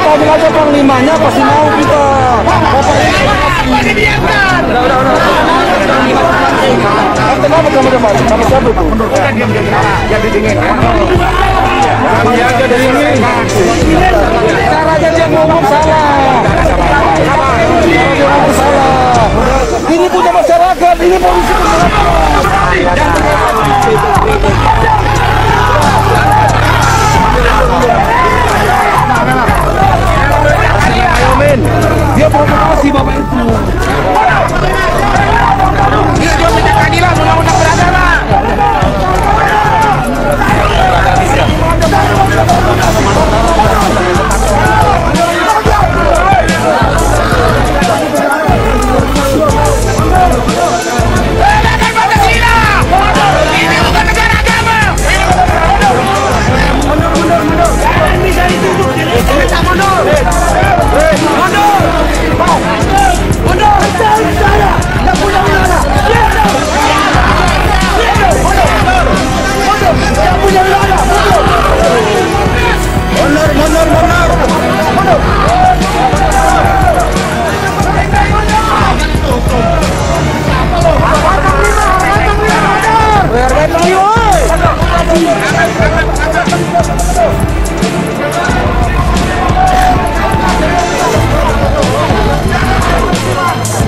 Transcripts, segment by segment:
panggil aja panglimanya, pasti mau kita. Kenapa kamu dapat? Sama siapa itu? Yang didingin. Kami aja dari ini. Caranya dia ngomong salah. Ini punya masyarakat, ini polisi dia provokasi bapak itu. Dia minta keadilan, undang-undang peradaban.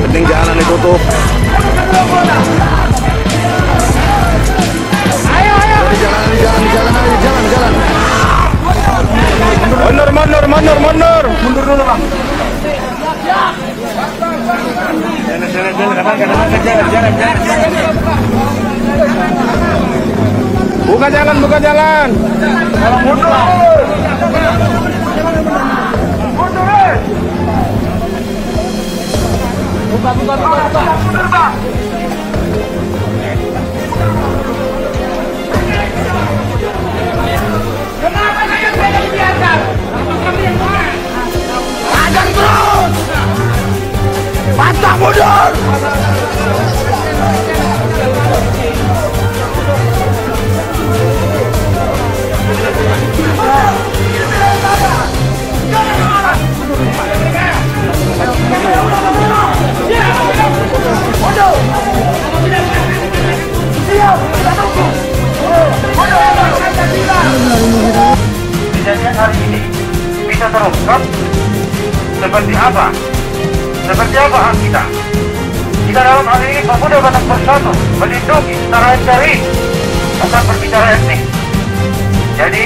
Penting jalan ditutup. Jalan. Mundur dulu bang. Jalan. Buka jalan. Mundur. Buka. Kenapa saya dibiarkan? Hajar terus! Pantang mundur! Kejadian hari ini bisa terungkap seperti apa hak kita. Kita dalam hal ini pemuda Batak Bersatu melindungi secara NKRI, bukan berbicara etnik. Jadi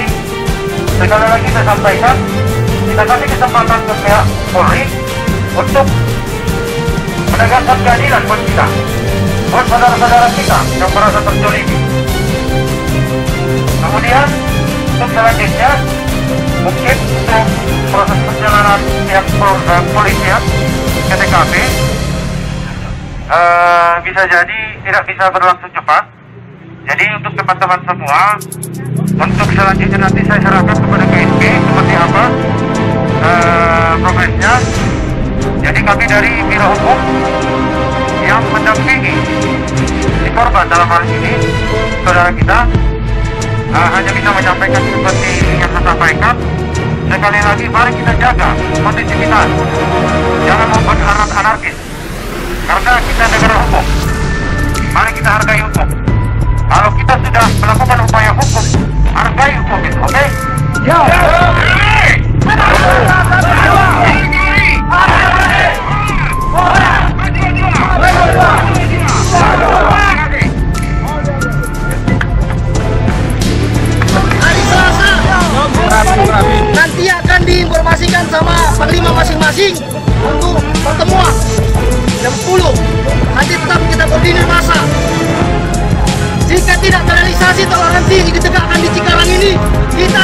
sekali lagi kita sampaikan, kita kasih kesempatan ke pihak Polri untuk menegakkan keadilan buat kita, buat saudara-saudara kita yang merasa terzolimi. Kemudian untuk selanjutnya mungkin untuk proses perjalanan pihak polisian ke TKP bisa jadi tidak bisa berlangsung cepat. Jadi untuk teman-teman semua, untuk selanjutnya nanti saya serahkan kepada KSP seperti apa progresnya. Jadi kami dari Biro Hukum yang mendampingi si korban dalam hal ini, saudara kita, hanya bisa menyampaikan seperti yang saya sampaikan. Sekali lagi, mari kita jaga kondisivitas, jangan membuat anarkis, karena kita negara hukum. Mari kita hargai hukum. Kalau kita sudah melakukan upaya hukum, hargai hukum itu, oke? Ya. Nanti akan diinformasikan sama panglima masing-masing untuk pertemuan jam 10. Nanti tetap kita koordinir masa. Jika tidak terrealisasi toleransi yang ditegakkan di Cikarang ini, kita